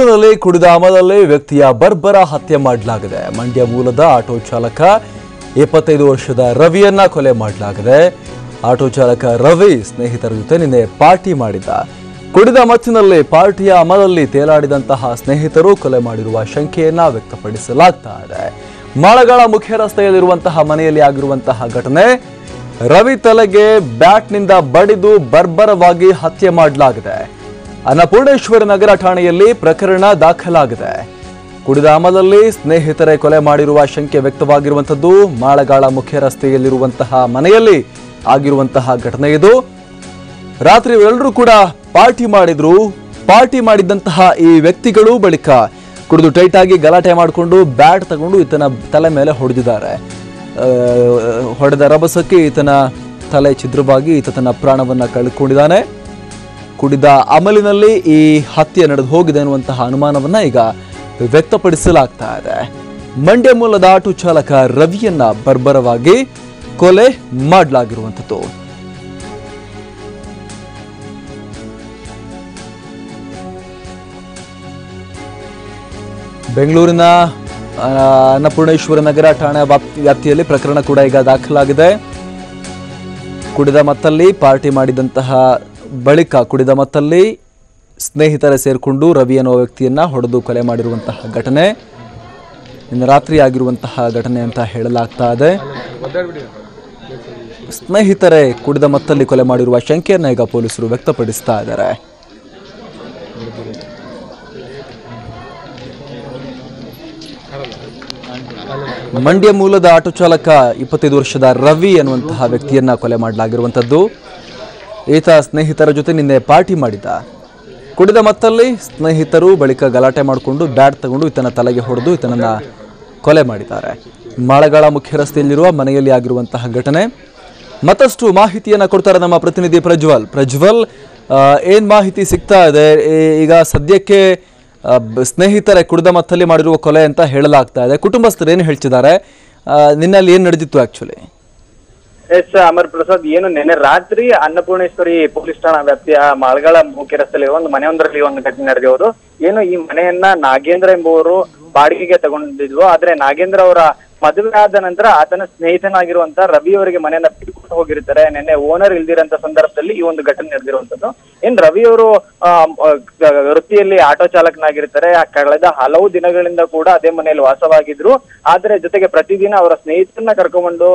ಬೆಂಗಳೂರಿನಲ್ಲಿ ಕುಡಿದ ಅಮಲಲ್ಲಿ ವ್ಯಕ್ತಿಯ ಬರ್ಬರ ಹತ್ಯೆ ಮಾಡಲಾಗಿದೆ. ಮಂಡ್ಯ ಮೂಲದ ಆಟೋ ಚಾಲಕ 25 ವರ್ಷದ ರವಿಯನ್ನ ಕೊಲೆ ಮಾಡಲಾಗಿದೆ. ಆಟೋ ಚಾಲಕ ರವಿ ಸ್ನೇಹಿತರ ಜೊತೆ ನಿನ್ನೆ ಪಾರ್ಟಿ ಮಾಡಿದ. ಕುಡಿದ ಮತ್ತಿನಲ್ಲಿ ಪಾರ್ಟಿಯ ಅಮಲಲ್ಲಿ ತೇಲಾಡಿದಂತಹ ಸ್ನೇಹಿತರು ಕೊಲೆ ಮಾಡಿರುವ ಶಂಕೆಯನ್ನ ವ್ಯಕ್ತಪಡಿಸಲಾಗ್ತಾ ಇದೆ. ಮಾಳಗಾಳ ಮುಖ್ಯ ರಸ್ತೆಯಲ್ಲಿರುವಂತಹ ಮನೆಯಲ್ಲಿ ಆಗಿರುವಂತಹ ಘಟನೆ. ರವಿ ತಲೆಗೆ ಬ್ಯಾಟ್ನಿಂದ ಬಡಿದು ಬರ್ಬರವಾಗಿ ಹತ್ಯೆ ಮಾಡಲಾಗಿದೆ. ಅನ್ನಪೂರ್ಣೇಶ್ವರ ನಗರ ಠಾಣೆಯಲ್ಲಿ ಪ್ರಕರಣ ದಾಖಲಾಗಿದೆ. ಕುಡಿದ ಅಮಲಲ್ಲಿ ಸ್ನೇಹಿತರೆ ಕೊಲೆ ಮಾಡಿರುವ ಶಂಕೆ ವ್ಯಕ್ತವಾಗಿರುವಂತದ್ದು. ಮಾಳಗಾಳ ಮುಖ್ಯ ರಸ್ತೆಯಲ್ಲಿರುವಂತಹ ಮನೆಯಲ್ಲಿ ಆಗಿರುವಂತಹ ಘಟನೆ ಇದು. ರಾತ್ರಿ ಎಲ್ಲರೂ ಕೂಡ ಪಾರ್ಟಿ ಮಾಡಿದ್ರು. ಪಾರ್ಟಿ ಮಾಡಿದಂತಹ ಈ ವ್ಯಕ್ತಿಗಳು ಬಳಿಕ ಕುಡಿದು ಟೈಟ್ ಆಗಿ ಗಲಾಟೆ ಮಾಡಿಕೊಂಡು ಬ್ಯಾಟ್ ತಗೊಂಡು ಈತನ ತಲೆ ಮೇಲೆ ಹೊಡೆದಿದ್ದಾರೆ. ಹೊಡೆದ ರಭಸಕ್ಕೆ ಈತನ ತಲೆ ಛಿದ್ರವಾಗಿ ಈತ ತನ್ನ ಪ್ರಾಣವನ್ನ ಕಳೆದುಕೊಂಡಿದ್ದಾನೆ. ಕುಡಿದ ಅಮಲಿನಲ್ಲಿ ಈ ಹತ್ಯೆ ನಡೆದು ಹೋಗಿದೆ ಅನ್ನುವಂತಹ ಅನುಮಾನವನ್ನ ಈಗ ವ್ಯಕ್ತಪಡಿಸಲಾಗ್ತಾ ಇದೆ. ಮಂಡ್ಯ ಮೂಲದ ಆಟೋ ಚಾಲಕ ರವಿಯನ್ನ ಬರ್ಬರವಾಗಿ ಕೊಲೆ ಮಾಡಲಾಗಿರುವಂಥದ್ದು. ಬೆಂಗಳೂರಿನ ಅನ್ನಪೂರ್ಣೇಶ್ವರ ನಗರ ಠಾಣಾ ವ್ಯಾಪ್ತಿಯಲ್ಲಿ ಪ್ರಕರಣ ಕೂಡ ಈಗ ದಾಖಲಾಗಿದೆ. ಕುಡಿದ ಮತ್ತಲ್ಲಿ ಪಾರ್ಟಿ ಮಾಡಿದಂತಹ ಬಳಿಕ ಕುಡಿದ ಮತ್ತಲ್ಲಿ ಸ್ನೇಹಿತರ ಸೇರಿಕೊಂಡು ರವಿ ಅನ್ನೋ ವ್ಯಕ್ತಿಯನ್ನ ಹೊಡೆದು ಕೊಲೆ ಮಾಡಿರುವಂತಹ ಘಟನೆ ನಿನ್ನೆ ರಾತ್ರಿ ಆಗಿರುವಂತಹ ಘಟನೆ ಅಂತ ಹೇಳಲಾಗ್ತಾ ಇದೆ. ಸ್ನೇಹಿತರೆ ಕುಡಿದ ಮತ್ತಲ್ಲಿ ಕೊಲೆ ಮಾಡಿರುವ ಶಂಕೆಯನ್ನ ಈಗ ಪೊಲೀಸರು ವ್ಯಕ್ತಪಡಿಸ್ತಾ ಇದ್ದಾರೆ. ಮಂಡ್ಯ ಮೂಲದ ಆಟೋ ಚಾಲಕ 25 ವರ್ಷದ ರವಿ ಅನ್ನುವಂತಹ ವ್ಯಕ್ತಿಯನ್ನ ಕೊಲೆ ಮಾಡಲಾಗಿರುವಂಥದ್ದು. ಈತ ಸ್ನೇಹಿತರ ಜೊತೆ ನಿನ್ನೆ ಪಾರ್ಟಿ ಮಾಡಿದ್ದ. ಕುಡಿದ ಮತ್ತಲ್ಲಿ ಸ್ನೇಹಿತರು ಬಳಿಕ ಗಲಾಟೆ ಮಾಡಿಕೊಂಡು ಬ್ಯಾಟ್ ತಗೊಂಡು ಈತನ ತಲೆಗೆ ಹೊಡೆದು ಈತನನ್ನ ಕೊಲೆ ಮಾಡಿದ್ದಾರೆ. ಮಾಳಗಾಳ ಮುಖ್ಯ ರಸ್ತೆಯಲ್ಲಿರುವ ಮನೆಯಲ್ಲಿ ಆಗಿರುವಂತಹ ಘಟನೆ. ಮತ್ತಷ್ಟು ಮಾಹಿತಿಯನ್ನ ಕೊಡ್ತಾರೆ ನಮ್ಮ ಪ್ರತಿನಿಧಿ ಪ್ರಜ್ವಲ್. ಏನ್ ಮಾಹಿತಿ ಸಿಗ್ತಾ ಇದೆ? ಈಗ ಸದ್ಯಕ್ಕೆ ಸ್ನೇಹಿತರೆ ಕುಡಿದ ಮತ್ತಲ್ಲಿ ಮಾಡಿರುವ ಕೊಲೆ ಅಂತ ಹೇಳಲಾಗ್ತಾ ಇದೆ. ಕುಟುಂಬಸ್ಥರು ಏನು ಹೇಳ್ತಿದ್ದಾರೆ? ನಿನ್ನಲ್ಲಿ ಏನ್ ನಡೆದಿತ್ತು ಆಕ್ಚುಲಿ? ಎಸ್ ಅಮರ್ ಪ್ರಸಾದ್, ಏನು ನಿನ್ನೆ ರಾತ್ರಿ ಅನ್ನಪೂರ್ಣೇಶ್ವರಿ ಪೊಲೀಸ್ ಠಾಣಾ ವ್ಯಾಪ್ತಿಯ ಮಾಳಗಾಳ ಮುಖ್ಯ ರಸ್ತೆಯಲ್ಲಿ ಒಂದು ಮನೆಯೊಂದರಲ್ಲಿ ಒಂದು ಘಟನೆ ನಡೆದಿರೋದು. ಏನು ಈ ಮನೆಯನ್ನ ನಾಗೇಂದ್ರ ಎಂಬುವರು ಬಾಡಿಗೆಗೆ ತಗೊಂಡಿದ್ವು. ಆದ್ರೆ ನಾಗೇಂದ್ರ ಅವರ ಮದುವೆ ಆದ ನಂತರ ಆತನ ಸ್ನೇಹಿತನಾಗಿರುವಂತ ರವಿ ಅವರಿಗೆ ಮನೆಯನ್ನ ಬಿಟ್ಟುಕೊಂಡು ಹೋಗಿರ್ತಾರೆ. ನಿನ್ನೆ ಓನರ್ ಇಲ್ದಿರಂತ ಸಂದರ್ಭದಲ್ಲಿ ಈ ಒಂದು ಘಟನೆ ನಡೆದಿರುವಂತದ್ದು. ಏನ್ ರವಿ ಅವರು ವೃತ್ತಿಯಲ್ಲಿ ಆಟೋ ಚಾಲಕನಾಗಿರ್ತಾರೆ. ಕಳೆದ ಹಲವು ದಿನಗಳಿಂದ ಕೂಡ ಅದೇ ಮನೆಯಲ್ಲಿ ವಾಸವಾಗಿದ್ರು. ಆದ್ರೆ ಜೊತೆಗೆ ಪ್ರತಿದಿನ ಅವರ ಸ್ನೇಹಿತರನ್ನ ಕರ್ಕೊಂಡ್ಬಂದು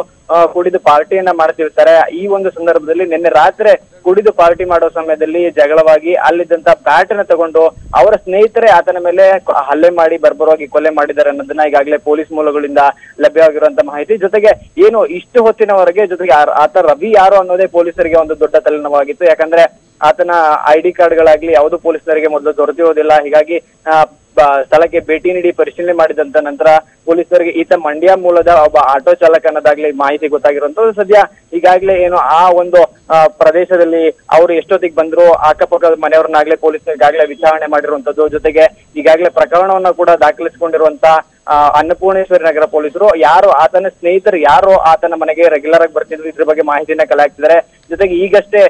ಕುಡಿದು ಪಾರ್ಟಿಯನ್ನ ಮಾಡ್ತಿರ್ತಾರೆ. ಈ ಒಂದು ಸಂದರ್ಭದಲ್ಲಿ ನಿನ್ನೆ ರಾತ್ರಿ ಕುಡಿದು ಪಾರ್ಟಿ ಮಾಡೋ ಸಮಯದಲ್ಲಿ ಜಗಳವಾಗಿ ಅಲ್ಲಿದ್ದಂತ ಬ್ಯಾಟ್ ಅನ್ನ ತಗೊಂಡು ಅವರ ಸ್ನೇಹಿತರೇ ಆತನ ಮೇಲೆ ಹಲ್ಲೆ ಮಾಡಿ ಬರ್ಬರವಾಗಿ ಕೊಲೆ ಮಾಡಿದ್ದಾರೆ ಅನ್ನೋದನ್ನ ಈಗಾಗಲೇ ಪೊಲೀಸ್ ಮೂಲಗಳಿಂದ ಲಭ್ಯವಾಗಿರುವಂತ ಮಾಹಿತಿ. ಜೊತೆಗೆ ಏನು ಇಷ್ಟು ಹೊತ್ತಿನವರೆಗೆ ಜೊತೆಗೆ ಆತ ರವಿ ಯಾರು ಅನ್ನೋದೇ ಪೊಲೀಸರಿಗೆ ಒಂದು ದೊಡ್ಡ ತಲೆನೋವಾಗಿತ್ತು. ಯಾಕಂದ್ರೆ ಆತನ ID ಕಾರ್ಡ್ಗಳಾಗ್ಲಿ ಯಾವುದು ಪೊಲೀಸರಿಗೆ ಮೊದಲು ದೊರೆತಿರೋದಿಲ್ಲ. ಹೀಗಾಗಿ ಸ್ಥಳಕ್ಕೆ ಭೇಟಿ ನೀಡಿ ಪರಿಶೀಲನೆ ಮಾಡಿದಂತ ನಂತರ ಪೊಲೀಸರಿಗೆ ಈತ ಮಂಡ್ಯ ಮೂಲದ ಒಬ್ಬ ಆಟೋ ಚಾಲಕ ಅನ್ನೋದಾಗ್ಲಿ ಮಾಹಿತಿ ಗೊತ್ತಾಗಿರುವಂತದ್ದು. ಸದ್ಯ ಈಗಾಗಲೇ ಏನು ಆ ಒಂದು ಪ್ರದೇಶದಲ್ಲಿ ಅವರು ಎಷ್ಟೊತ್ತಿಗೆ ಬಂದ್ರು, ಅಕ್ಕಪಕ್ಕದ ಮನೆಯವ್ರನ್ನಾಗ್ಲೇ ಪೊಲೀಸರು ಈಗಾಗಲೇ ವಿಚಾರಣೆ ಮಾಡಿರುವಂತದ್ದು. ಜೊತೆಗೆ ಈಗಾಗಲೇ ಪ್ರಕರಣವನ್ನ ಕೂಡ ದಾಖಲಿಸಿಕೊಂಡಿರುವಂತ ಅನ್ನಪೂರ್ಣೇಶ್ವರಿ ನಗರ ಪೊಲೀಸರು ಯಾರು ಆತನ ಸ್ನೇಹಿತರು ಯಾರು ಆತನ ಮನೆಗೆ ರೆಗ್ಯುಲರ್ ಆಗಿ ಬರ್ತಿದ್ರು ಇದ್ರ ಬಗ್ಗೆ ಮಾಹಿತಿಯನ್ನ ಕಲೆ ಹಾಕ್ತಿದ್ದಾರೆ. ಜೊತೆಗೆ ಈಗಷ್ಟೇ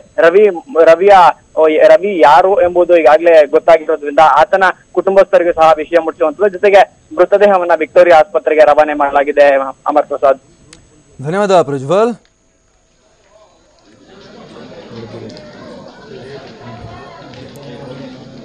ರವಿ ಯಾರು ಎಂಬುದು ಈಗಾಗಲೇ ಗೊತ್ತಾಗಿರೋದ್ರಿಂದ ಆತನ ಕುಟುಂಬಸ್ಥರಿಗೆ ಸಹ ವಿಷಯ ಮುಟ್ಟಿಸುವಂತದ್ದು. ಜೊತೆಗೆ ಮೃತದೇಹವನ್ನ ವಿಕ್ಟೋರಿಯಾ ಆಸ್ಪತ್ರೆಗೆ ರವಾನೆ ಮಾಡಲಾಗಿದೆ. ಅಮರ್ ಪ್ರಸಾದ್, ಧನ್ಯವಾದ ಪ್ರಜ್ವಲ್.